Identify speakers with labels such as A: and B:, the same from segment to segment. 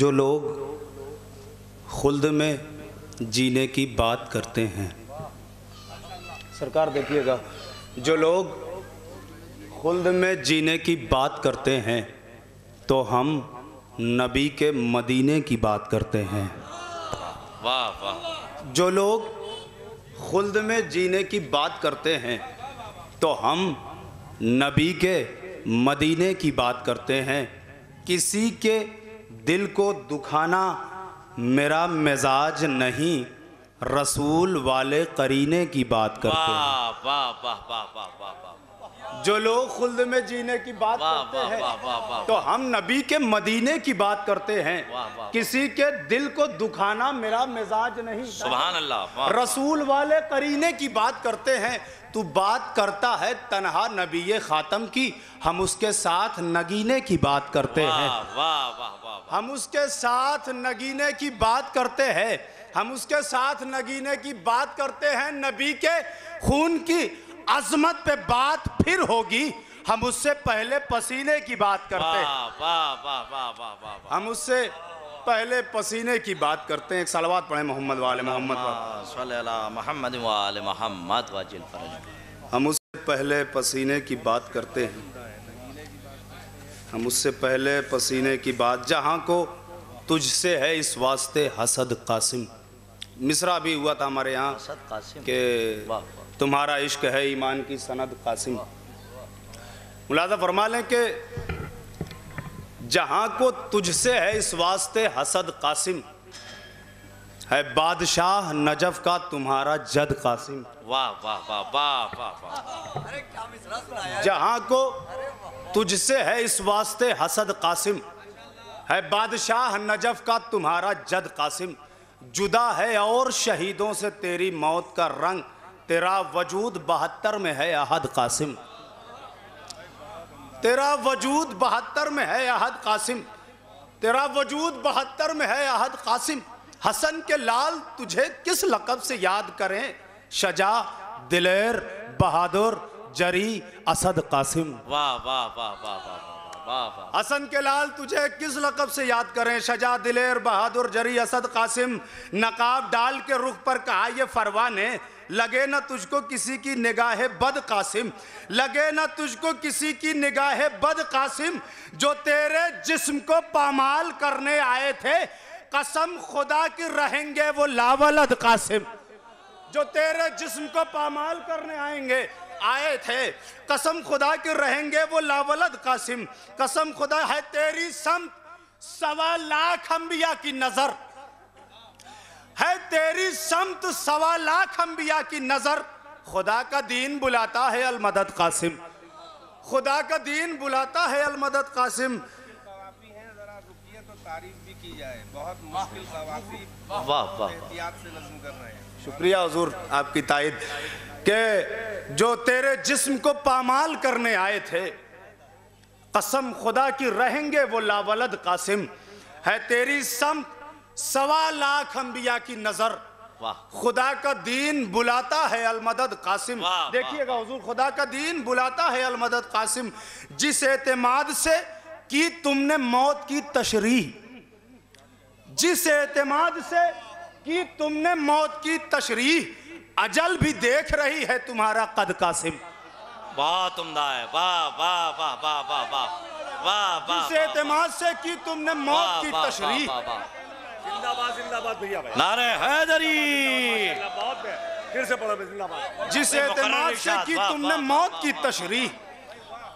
A: जो लोग खुल्द में जीने की बात करते हैं, सरकार देखिएगा, जो लोग खुल्द में जीने की बात करते हैं तो हम नबी के मदीने की बात करते हैं।
B: वाह वाह।
A: जो लोग खुल्द में जीने की बात करते हैं तो हम नबी के मदीने की बात करते हैं। किसी के दिल को दुखाना मेरा मिजाज नहीं, रसूल वाले करीने की बात करते हैं।
B: वाह वाह वाह वाह वाह वाह वाह।
A: जो लोग खुल्द में जीने की बात करते हैं तो हम नबी के मदीने की बात करते हैं। किसी के दिल को दुखाना मेरा मिजाज नहीं,
B: सुभान अल्लाह,
A: रसूल वाले करीने की बात करते हैं। तू बात करता है तन्हा नबी खातम की, हम उसके साथ नगीने की बात करते हैं।
B: वाह वाह वाह।
A: हम उसके साथ नगीने की बात करते हैं, हम उसके साथ नगीने की बात करते हैं। नबी के खून की अजमत पे बात फिर होगी, हम उससे पहले पसीने की बात करते हैं।
B: वाह वाह वाह वाह वाह।
A: हम उससे पहले पसीने की बात करते हैं। एक सलवात पढ़े मोहम्मद वाले मोहम्मद
B: मोहम्मद वाले मोहम्मद वाजिल फरज।
A: हम उससे पहले पसीने की बात करते हैं, हम उससे पहले पसीने की बात। जहाँ को तुझसे है इस वास्ते हसद कासिम। मिसरा भी हुआ था हमारे यहाँ कि तुम्हारा इश्क है ईमान की सनद कासिम। मुलाज़ा फरमा लें कि जहाँ को तुझसे है इस वास्ते हसद कासिम, है बादशाह नजफ का तुम्हारा जद कासिम।
B: वाह वाह वाह वाह वाह।
A: जहाँ को तुझसे है इस वास्ते हसद कासिम, है बादशाह नजफ का तुम्हारा जद कासिम। जुदा है और शहीदों से तेरी मौत का रंग, तेरा वजूद 72 में है अहद कासिम। तेरा वजूद 72 में है अहद कासिम, तेरा वजूद 72 में है अहद कासिम। हसन के लाल तुझे किस लक़ब से याद करें, शजा दिलेर बहादुर जरी असद कासिम।
B: वाह वाह वाह वाह वाह।
A: हसन के लाल तुझे किस लक़ब से याद करें, शजा दिलेर बहादुर जरी असद कासिम। नकाब डाल के रुख पर कहा ये फरवाने, लगे न तुझको किसी की निगाह बद कासिम, लगे न तुझको किसी की निगाह बद कासिम। जो तेरे जिस्म को पामाल करने आए थे, कसम खुदा की रहेंगे वो लावलद कासिम। जो तेरे जिस्म को पामाल करने आए थे, कसम खुदा के रहेंगे वो लावलद कासिम। कसम खुदा है तेरी समत 1.25 लाख अंबिया की नजर, है तेरी समत 1.25 लाख अंबिया की नजर। खुदा का दीन बुलाता है अलमदद कासिम, खुदा का दीन बुलाता है अलमदद कासिम।
C: तारीफ भी की जाए, बहुत मुश्किल कवाफी।
B: वाह वाह।
C: एहतियात से नज़्म कर रहे हैं।
A: शुक्रिया हुजूर आपकी तायद के जो तेरे जिस्म को पामाल करने आए थे, कसम खुदा की रहेंगे वो लावलद कासिम। है तेरी समत 1.25 लाख अंबिया की नजर, खुदा का दीन बुलाता है अलमदद कासिम। देखिएगा हुजूर, खुदा का दीन बुलाता है अलमदद कासिम। जिस एतमाद से की तुमने मौत की तशरीह, जिस एतमाद से की तुमने मौत की तशरीह, अजल भी देख रही है तुम्हारा कद कासिम।
B: बहुत उम्दा है। वाह वाह वाह वाह वाह वाह वाह वाह।
A: जिस एतमाद से की तुमने मौत की तशरीह,
C: जिंदाबाद जिंदाबाद भैया भाई।
B: नारे हैदरी।
C: फिर से पढ़ो जिंदाबाद।
A: जिस एतमाद से की तुमने मौत की तशरीह,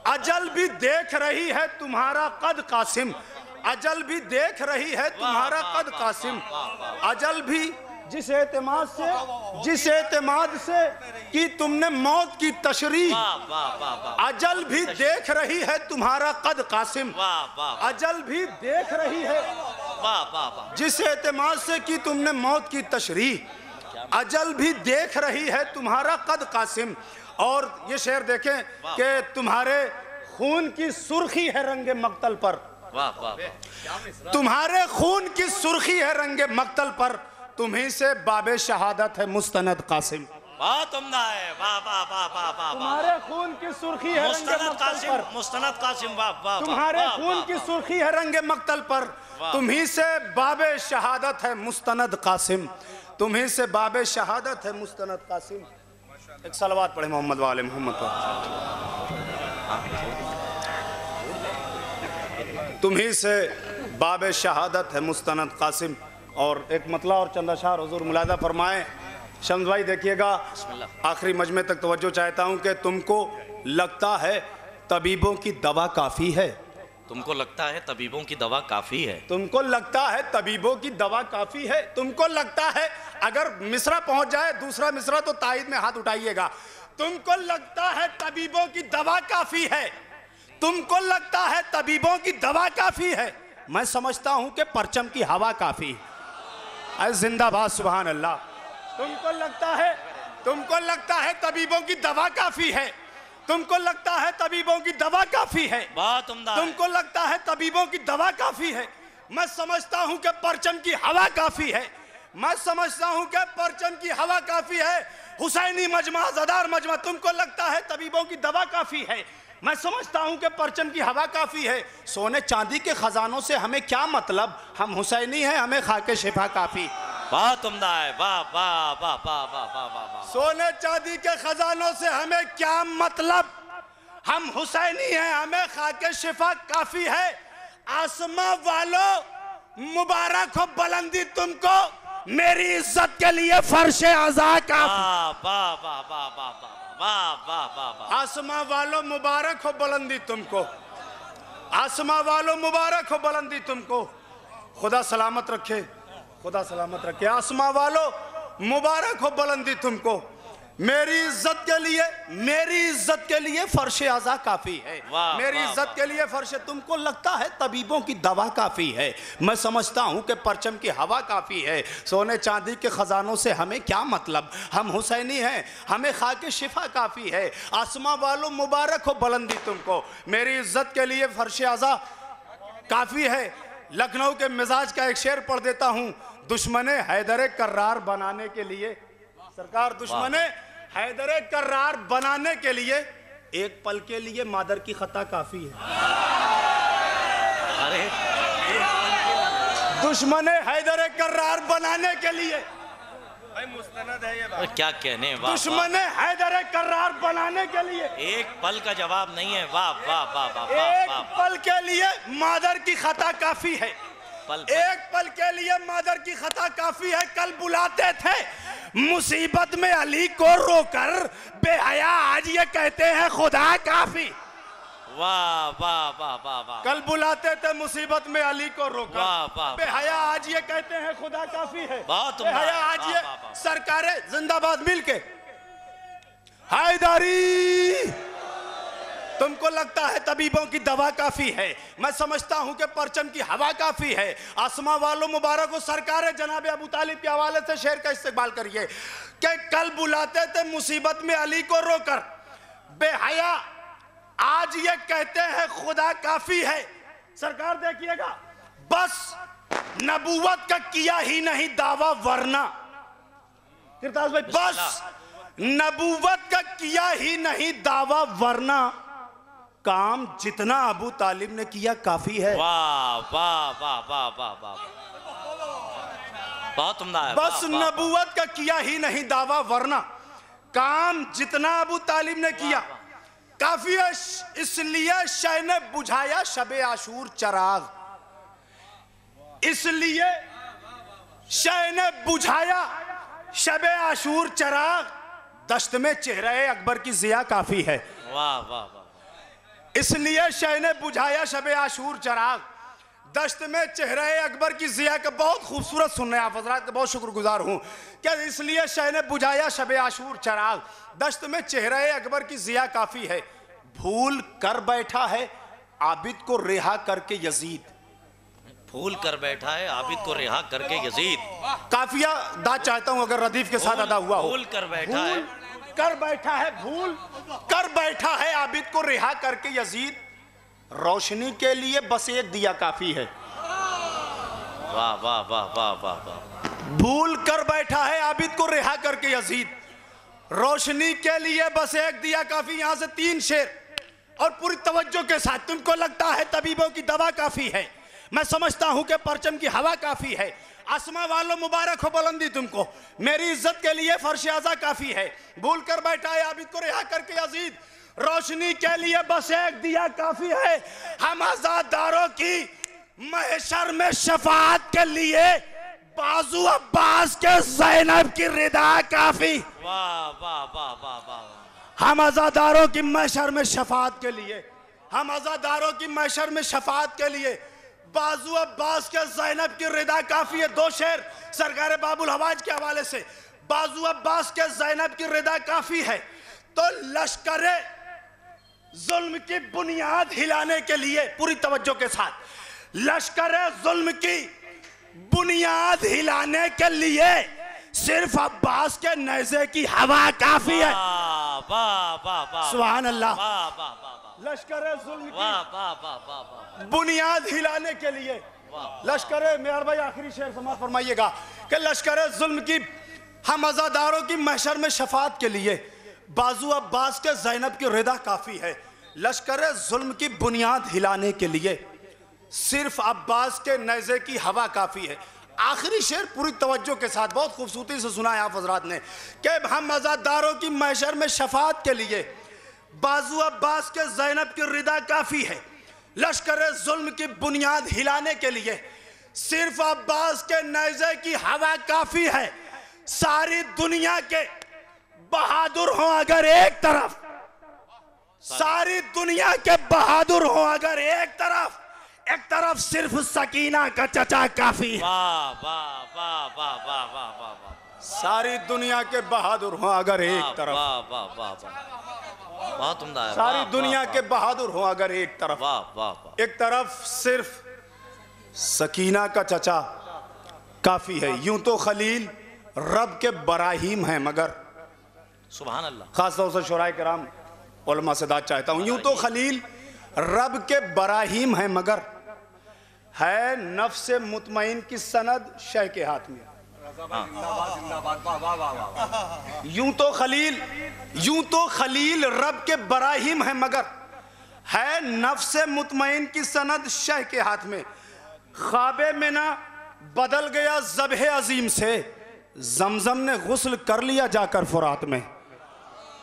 A: अजल भी देख रही है तुम्हारा कद कासिम। अजल भी देख रही है तुम्हारा कद कासिम। अजल भी जिस एतमाद से कि तुमने मौत की तशरीह, अजल भी देख रही है तुम्हारा कद कासिम। अजल भी देख रही है जिस एतमाद से कि तुमने मौत की तशरीह, अजल भी देख रही है तुम्हारा कद कासिम। और ये शेर देखें कि तुम्हारे खून की सुर्खी है रंगे मक्तल पर, तुम्हारे खून की सुर्खी है रंगे मक्तल पर, तुम्ही से बाबे शहादत है मुस्तनद कासिम।
B: बहुत उम्दा है, वाह वाह वाह वाह वाह।
A: तुम्हारे खून की सुर्खी है रंगे मक्तल पर,
B: मुस्तनद कासिम, वाह वाह।
A: तुम्हारे खून की सुर्खी है रंगे मक्तल पर, तुम्ही से बाबे शहादत है मुस्तनद कासिम, तुम्ही से बाबे शहादत है मुस्तनद कासिम। एक सलवात पढ़े मोहम्मद वाले मोहम्मद पर। तुम्ही से बाबे शहादत है मुस्तनद कासिम। और एक मतला और चंदा शाह हुजूर मुलादा फरमाए। शम्स भाई देखिएगा, आखिरी मजमे तक तवज्जो चाहता हूँ कि तुमको लगता है तबीबों की दवा काफ़ी है,
B: तुमको लगता है तबीबों की दवा काफ़ी है,
A: तुमको लगता है तबीबों की दवा काफ़ी है, तुमको लगता है अगर मिसरा पहुंच जाए दूसरा मिसरा तो तायद में हाथ उठाइएगा। तुमको लगता है तबीबों की दवा काफ़ी है, तुमको लगता है तबीबों की दवा काफ़ी है, मैं समझता हूं कि परचम की हवा काफ़ी है। जिंदाबाद सुभान अल्लाह। तुमको लगता है तबीबों की दवा काफ़ी है, तुमको लगता है तबीबों की दवा काफ़ी है,
B: बहुत उम्दा है।
A: तुमको लगता है तबीबों की दवा काफ़ी है, मैं समझता हूं कि परचम की हवा काफ़ी है, मैं समझता हूं कि परचम की हवा काफ़ी है। हुसैनी मजमा ज़दार मजमा, तुमको लगता है तबीबों की दवा काफ़ी है, मैं समझता हूं कि परचम की हवा काफ़ी है। सोने चांदी के खजानों से हमें क्या मतलब, हम हुसैनी हैं, हमें खाके शिफा काफ़ी।
B: बहुत उम्दा है, वाह वाह वाह वाह वाह वाह वाह।
A: सोने चांदी के खजानों से हमें क्या मतलब, हम हुसैनी हैं, हमें खाके शिफा काफ़ी है। आसमां वालों मुबारक हो बुलंदी तुमको, मेरी इज्जत के लिए फर्श आज़ा काफ़ी।
B: वाह वाह वाह वाह वाह वाह वाह वाह वाह।
A: आसमां वालों मुबारक हो बुलंदी तुमको, आसमां वालों मुबारक हो बुलंदी तुमको, खुदा सलामत रखे, खुदा सलामत रखे। आसमां वालों मुबारक हो बुलंदी तुमको, मेरी इज्जत के लिए फर्श आज़ा काफ़ी है, मेरी इज्जत के लिए फर्श। तुमको लगता है तबीबों की दवा काफ़ी है, मैं समझता हूँ कि परचम की हवा काफ़ी है। सोने चांदी के ख़जानों से हमें क्या मतलब, हम हुसैनी हैं, हमें खाके शिफा काफ़ी है। आसमां वालों मुबारक हो बुलंदी तुमको, मेरी इज्जत के लिए फर्श आज़ा काफ़ी है। लखनऊ के मिजाज का एक शेर पढ़ देता हूँ। दुश्मने हैदर कर्रार बनाने के लिए, सरकार दुश्मने हैदर कर्रार बनाने के लिए एक पल के लिए मादर की खता काफी है।
B: अरे
A: दुश्मने हैदर कर्रार बनाने के लिए,
C: भाई मुस्तनद है ये बात।
B: क्या कहने, वाह।
A: दुश्मने हैदर कर्रार बनाने के लिए
B: एक पल का जवाब नहीं है, वाह वाह वाह वाह
A: एक
B: वाह।
A: पल के लिए मादर की खता काफी है,
B: पल
A: एक पल के लिए मादर की खता काफी है। कल बुलाते थे मुसीबत में अली को रोकर, बेहया आज ये कहते हैं खुदा काफी।
B: वाह वाह वाह वाह वाह।
A: कल बुलाते थे मुसीबत में अली को रोकर,
B: वाह वाह।
A: बेहया आज ये कहते हैं खुदा काफी है।
B: बहुत उम्दा
A: बेहया
B: है,
A: आज
B: वाह,
A: ये
B: वाह, वाह।
A: सरकारे जिंदाबाद मिलके हैदरी। तुमको लगता है तबीबों की दवा काफी है, मैं समझता हूं कि परचम की हवा काफी है। आसमां वालों मुबारक हो सरकार जनाब अबू तालिब के हवाले से शेर का इस्तेमाल करिए कि कल बुलाते थे मुसीबत में अली को रोकर, बेहया आज ये कहते हैं खुदा काफी है। सरकार देखिएगा, बस नबूवत का किया ही नहीं दावा वरना, किरताज भाई, बस नबूवत का किया ही नहीं दावा वरना काम जितना अबू तालिब ने किया काफी है।
B: वाह वाह वाह वाह वाह वाह, बहुत उम्दा है।
A: बस नबूवत का किया ही नहीं दावा वरना काम जितना अबू तालिब ने किया काफी है। इसलिए शह ने बुझाया शबे आशूर चराग, इसलिए शह ने बुझाया शबे आशूर चराग, दश्त में चेहरे अकबर की जिया काफी है।
B: वाह वाह वाह।
A: इसलिए शह ने बुझाया शबे आशूर चराग, दश्त में चेहरे अकबर की जिया का बहुत खूबसूरत सुन रहे हैं आप हज़रात, बहुत शुक्रगुजार हूँ क्या। इसलिए शह ने बुझाया शबे आशूर चराग, दश्त में चेहरे अकबर की जिया काफ़ी है। भूल कर बैठा है आबिद को रिहा करके यजीद,
B: भूल कर बैठा है आबिद को रिहा करके यजीद।
A: काफिया दाद चाहता हूँ अगर रदीफ के साथ अदा हुआ हो।
B: भूल कर बैठा है,
A: कर बैठा है, भूल कर बैठा है आबिद को रिहा करके यजीद, रोशनी के लिए बस एक दिया काफी है।
B: वाह वाह वाह वाह वाह वाह।
A: भूल कर बैठा है आबिद को रिहा करके यजीद, रोशनी के लिए बस एक दिया काफी, यहां से 3 शेर और पूरी तवज्जो के साथ। तुमको लगता है तबीबों की दवा काफी है, मैं समझता हूं कि परचम की हवा काफी है। आसमां वालों मुबारक हो बुलंदी तुमको, मेरी इज्जत के लिए फर्श आज़ा काफी है। भूल कर बैठा है आबिद को रिहा करके यजीद, रोशनी के लिए बस एक दिया काफी है। हम आजादारों की महशर में शफाअत के लिए बाजू अब्बास के ज़ैनब की रिदा काफी।
B: वाह वाह वाह वाह वाह।
A: हम आजादारों की महशर में शफाअत के लिए, हम आजादारों की महशर में शफाअत के लिए बाजू अब्बास के ज़ैनब की रिदा काफी है। 2 शेर सरकार बाबुल हवाज के हवाले से। बाजू अब्बास के ज़ैनब की रिदा काफी है तो लश्करे जुल्म की बुनियाद हिलाने के लिए, पूरी तवज्जो के साथ, लश्करे जुल्म की बुनियाद हिलाने के लिए सिर्फ अब्बास के नेज़े की हवा काफी है।
B: वाह वाह वाह वाह।
A: सुभान अल्लाह।
B: वाह वाह वाह।
A: लश्करे जुल्म की
B: वाह वाह वाह वाह।
A: बुनियाद हिलाने के लिए लश्करे, मेहर भाई आखिरी शेर समाप्त फरमाइएगा कि लश्करे जुल्म की हम आजादारों की महशर में शफाअत के लिए बाजू अब्बास के ज़ैनब की रिदा काफी है। लश्करे जुल्म की बुनियाद हिलाने के लिए सिर्फ अब्बास के नेज़े की हवा काफी है। आखिरी शेर पूरी तवज्जो के साथ बहुत खूबसूरती से सुना है आप हजरात ने कि हम आजादारों की महशर में शफाअत के लिए बाजू अब्बास के ज़ैनब की रिदा काफी है। लश्कर जुल्म की बुनियाद हिलाने के लिए सिर्फ अब्बास के नेज़े की हवा काफी है। सारी दुनिया के बहादुर हों अगर एक तरफ, सारी दुनिया के बहादुर हों अगर एक तरफ सिर्फ सकीना का चचा काफी है।
B: वाह वाह वाह वाह वाह वाह वाह वाह।
A: सारी दुनिया के बहादुर हों अगर एक तरफ,
B: वाह वाह वाह वाह। बहुत उम्दा है।
A: सारी दुनिया के बहादुर हों अगर एक तरफ,
B: वाह वाह वाह।
A: एक तरफ सिर्फ सकीना का चचा काफी है। यूं तो खलील रब के बराहीम हैं मगर,
B: सुभान अल्लाह।
A: खासतौर से शुराए किराम उलमा से दाद चाहता हूं, यूं तो खलील रब के बराहीम हैं मगर है नफ्स मुतमईन की सनद शह के हाथ में। यूं तो खलील रब के बराहीम हैं मगर है नफ्स मुतमईन की सनद शह के हाथ में। ख्वाबे में ना बदल गया ज़ब्ह अजीम से, जमजम ने गुस्ल कर लिया जाकर फुरात में।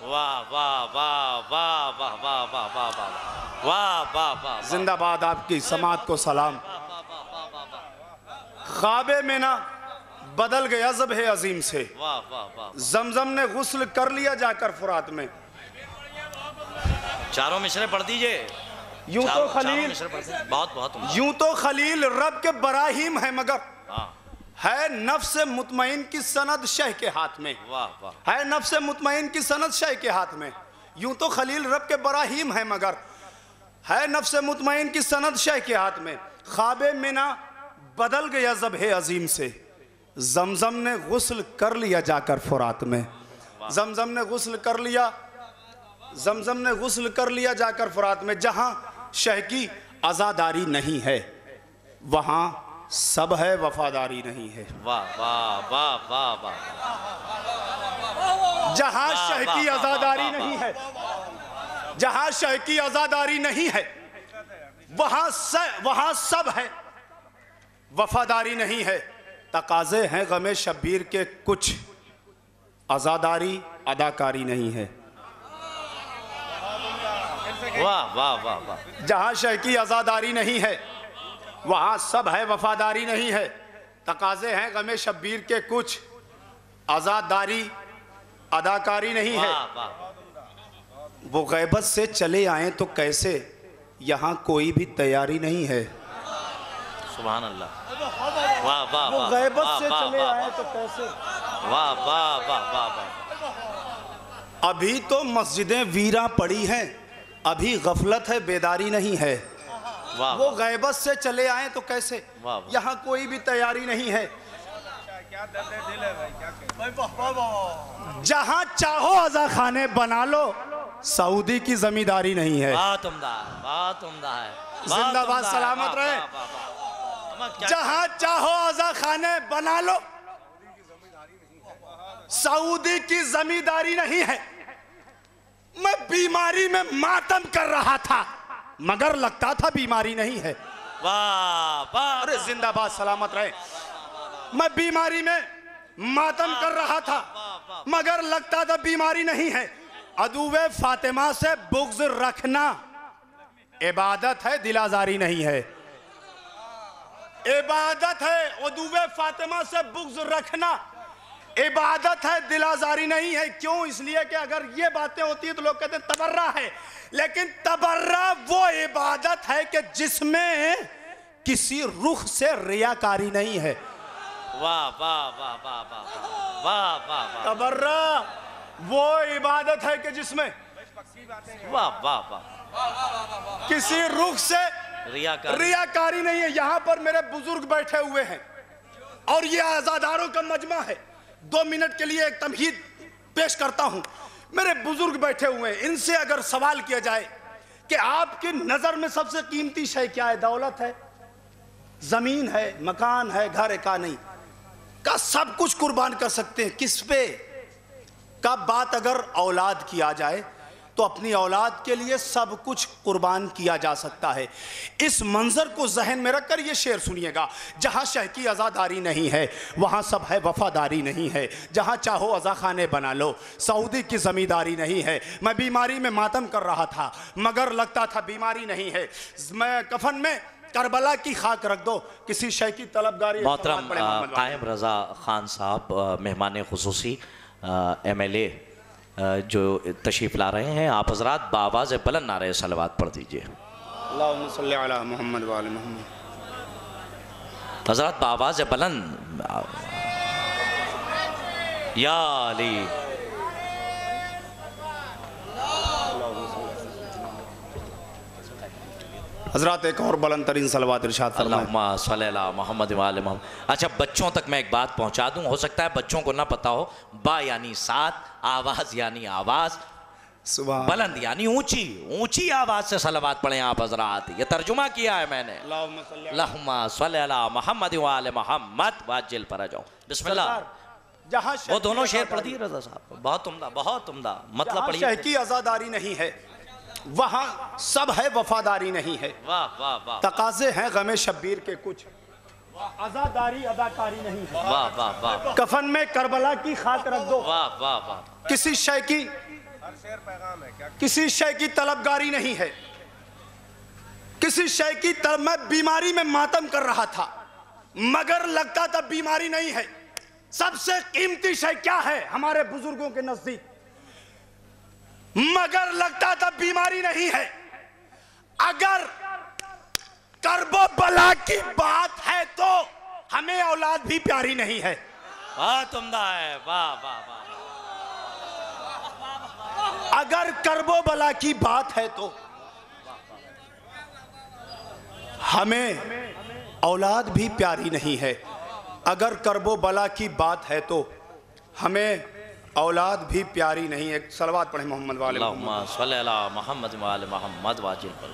B: वाह वाह वाह वाह वाह वाह वाह वाह वाह वाह वाह वाह।
A: जिंदाबाद आपकी समात को सलाम। ख्वाबे में ना बदल गया ज़ब्ह अजीम से,
B: वाह वाह वाह।
A: जमजम ने गुस्ल कर लिया जाकर फुरात में।
B: चारों मिसरे पढ़ दीजिए।
A: यूं तो खलील,
B: बहुत बहुत उम्दा।
A: यूं तो खलील रब के बराहीम है मगर
B: हाँ।
A: है नफ्स मुतमईन की सनद शह के हाथ में।
B: वाह वाह।
A: है नफ्स मुतमईन की सनद शह के हाथ में। यूं तो खलील रब के बराहीम है मगर है नफ्स मुतमईन की सनद शह के हाथ में। ख्वाबे में ना बदल गया ज़ब्ह अजीम से, जमजम ने गुस्ल कर लिया जाकर फुरात में। जमजम ने गुस्ल कर लिया, जमजम ने गुस्ल कर लिया जाकर फुरात में। जहां शह की आज़ादारी नहीं है वहां सब है वफादारी नहीं है।
B: वाह वाह वाह वाह वाह।
A: जहां शह की आज़ादारी नहीं है, जहां शह की आज़ादारी नहीं है वहां सब है वफादारी नहीं है। तकाज़े हैं गमे शब्बीर के कुछ, आज़ादारी अदाकारी नहीं है।
B: वाह वाह वाह वाह।
A: जहां शह की आज़ादारी नहीं है वहां सब है वफादारी नहीं है। तकाज़े हैं गमे शब्बीर के कुछ, आज़ादारी अदाकारी नहीं है।
B: वाह वाह।
A: वो गैबत से चले आए तो कैसे, यहाँ कोई भी तैयारी नहीं है।
B: सुभान अल्लाह। वाह वाह।
A: वो गैबत से चले आए तो कैसे।
B: वाह वाह वाह वाह वाह।
A: अभी तो मस्जिदें वीरा पड़ी हैं, अभी गफलत है बेदारी नहीं है।
B: वाह।
A: वो गैबत से चले आए तो कैसे,
B: वाह।
A: यहाँ कोई भी तैयारी नहीं है।
C: क्या दर्द दिल है भाई।
A: जहाँ चाहो अज़ा खाने बना लो, सऊदी की जमींदारी नहीं है।
B: बहुत उम्दा है, बहुत उम्दा है।
A: जिंदाबाद, सलामत रहे। जहाँ चाहो अज़ा खाने बना लो, सऊदी की जमींदारी नहीं है। मैं बीमारी में मातम कर रहा था मगर लगता था बीमारी नहीं है।
B: वाह वाह,
A: अरे जिंदाबाद सलामत रहे। मैं बीमारी में मातम कर रहा था मगर लगता था बीमारी नहीं है। अदुवे फातिमा से बुग़्ज़ रखना इबादत है, दिलाजारी नहीं है। इबादत है अदुवे फातिमा से बुग़्ज़ रखना, इबादत है, दिलाजारी नहीं है। क्यों? इसलिए कि अगर ये बातें होती है तो लोग कहते हैं तबर्रा है, लेकिन तबर्रा वो इबादत है कि जिसमें किसी रुख से रियाकारी नहीं है।
B: वाह वाह वाह वाह वाह वाह वाह,
A: तबर्रा वो इबादत है कि जिसमें
B: वाह वाह वाह,
A: किसी रुख से रियाकारी नहीं है। यहां पर मेरे बुजुर्ग बैठे हुए हैं और ये आजादारों का मजमा है। 2 मिनट के लिए एक तमहीद पेश करता हूं। मेरे बुजुर्ग बैठे हुए हैं, इनसे अगर सवाल किया जाए कि आपकी नजर में सबसे कीमती शय क्या है? दौलत है, जमीन है, मकान है, घर है? का नहीं, का सब कुछ कुर्बान कर सकते हैं। किस पे? का बात अगर औलाद की आ जाए तो अपनी औलाद के लिए सब कुछ कुर्बान किया जा सकता है। इस मंजर को जहन में रखकर ये शेर सुनिएगा। जहाँ शह की आज़ादारी नहीं है वहाँ सब है वफादारी नहीं है। जहाँ चाहो अज़ा खाने बना लो, सऊदी की ज़मींदारी नहीं है। मैं बीमारी में मातम कर रहा था मगर लगता था बीमारी नहीं है। मैं कफन में करबला की खाक रख दो, किसी शय की तलबगारी।
B: मोहतरम कायम रज़ा खान साहब मेहमान खुसूसी MLA जो तशरीफ़ ला रहे हैं, आप हज़रात बावाज़ बुलंद नारे सलवात पढ़ दीजिए।
A: अल्लाहुम्मा सल्ली अला मुहम्मद व आले मुहम्मद।
B: हज़रात बावाज़ बुलंद, या अली।
A: हजरात एक और बुलंद तरीन सलवात इरशाद फरमाएं।
B: अल्लाहुम्मा सल्ली अला मुहम्मद व आले मुहम्मद। अच्छा, बच्चों तक मैं एक बात पहुंचा दूं, हो सकता है बच्चों को ना पता हो। बा यानी सात, आवाज़ यानी आवाज़,
A: सुभान,
B: बुलंद यानी ऊंची, ऊंची आवाज़ से सलवात पढ़ें आप हज़रात। ये तर्जुमा किया है मैंने। अल्लाहुम्मा सल्ली अला मुहम्मद व आले मुहम्मद वाजिल पर आ जाओ। बिस्मिल्लाह।
A: जहाँ
B: वो दोनों शेर पढ़ दिए रज़ा साहब, बहुत उम्दा, बहुत उम्दा। मतलब पढ़िए।
A: शह की आज़ादारी नहीं है वहाँ सब है वफादारी नहीं है।
B: वाह वाह वाह,
A: तकाजे हैं गमे शब्बीर के कुछ, आज़ादारी अदाकारी नहीं है।
B: वाह वाह वाह,
A: कफन में करबला की खाक रख दो,
B: वाह वाह वाह,
A: किसी शय की, किसी शय की तलबगारी नहीं है। किसी शय की मैं बीमारी में मातम कर रहा था मगर लगता था बीमारी नहीं है। सबसे कीमती शय क्या है हमारे बुजुर्गों के नजदीक? मगर लगता था बीमारी नहीं है। अगर करबो बला की बात है तो हमें औलाद भी प्यारी नहीं है।
B: बहुत उम्दा है, वाह वाह वाह।
A: अगर करबो बला की बात है तो हमें औलाद भी प्यारी नहीं है। अगर करबो बला की बात है तो हमें औलाद भी प्यारी नहीं है। सलवात पढ़े मोहम्मद वाले
B: अल्लाहुम्मा सल्ली अला मुहम्मद वाले मोहम्मद वाजिल पर।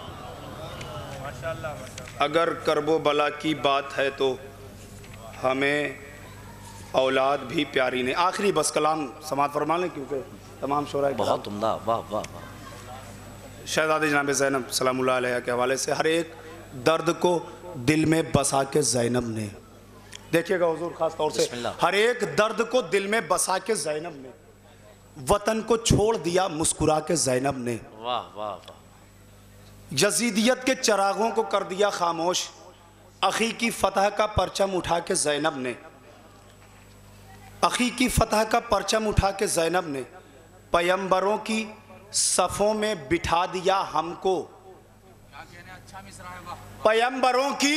A: अगर करबो बला की बात है तो हमें औलाद भी प्यारी नहीं। आखिरी बस कलाम समात फरमा लें क्योंकि तमाम शोरा।
B: बहुत उम्दा, वाह वाह वाह।
A: शहजादी जनाब ज़ैनब सलामुल्लाह अलैहा के हवाले से हर एक दर्द को दिल में बसा के ज़ैनब ने, देखिएगा हुजूर खास तौर से, हर एक दर्द को दिल में बसा के ज़ैनब ने वतन को छोड़ दिया मुस्कुरा के ज़ैनब ने।
B: वाह वाह वाह।
A: यजीदियत के चरागों को कर दिया खामोश, अखी की फतह का परचम उठा के ज़ैनब ने, अखी की फतह का परचम उठा के ज़ैनब ने पैगंबरों की सफ़ों में बिठा दिया हमको। पैगंबरों की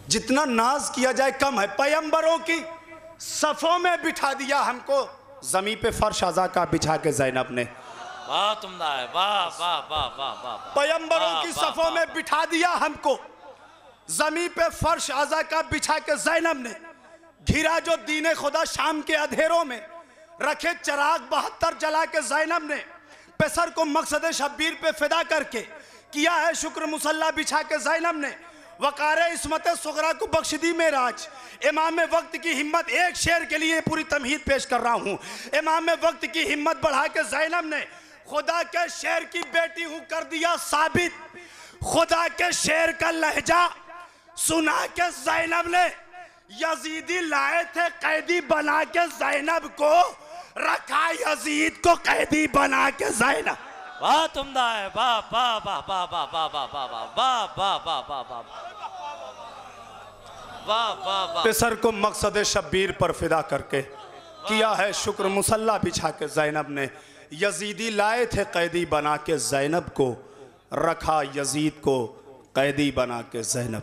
A: जितना नाज किया जाए कम है, पैगंबरों की सफ़ों में बिठा दिया हमको, ज़मीं पे फर्श आज़ा का बिछा के ज़ैनब ने।
B: बहुत उम्दा है, वाह वाह वाह वाह वाह।
A: पैगंबरों की सफ़ों में बिठा दिया हमको, ज़मीं पे फर्श आज़ा का बिछा के ज़ैनब ने। घिरा जो दीने खुदा शाम के अंधेरों में, रखे चराग 72 जला के ज़ैनब ने। पेसर को मकसद शब्बीर पे फिदा करके किया है शुक्र मुसल्ला बिछा के ज़ैनब ने। वकार इस्मत सुगरा को बख्श दी मेराज। इमाम वक्त की हिम्मत, एक शेर के लिए पूरी तमहीद पेश कर रहा हूँ। इमाम वक्त की हिम्मत बढ़ा के ज़ैनब ने खुदा के शेर की बेटी हूँ कर दिया साबित। खुदा के शेर का लहजा सुना के ज़ैनब ने यजीदी लाए थे कैदी बना के ज़ैनब को, रखा यजीद को कैदी बना के ज़ैनब।
B: वाह तुमदा है, वाह वाह वाह वाह वाह वाह वाह वाह वाह वाह वाह वाह वाह वाह वाह वाह।
A: पेसर को मकसद शब्बीर पर फिदा करके किया है शुक्र मुसल्ला बिछा के ज़ैनब ने। यजीदी लाए थे कैदी बना के ज़ैनब को, रखा यजीद को कैदी बना के ज़ैनब।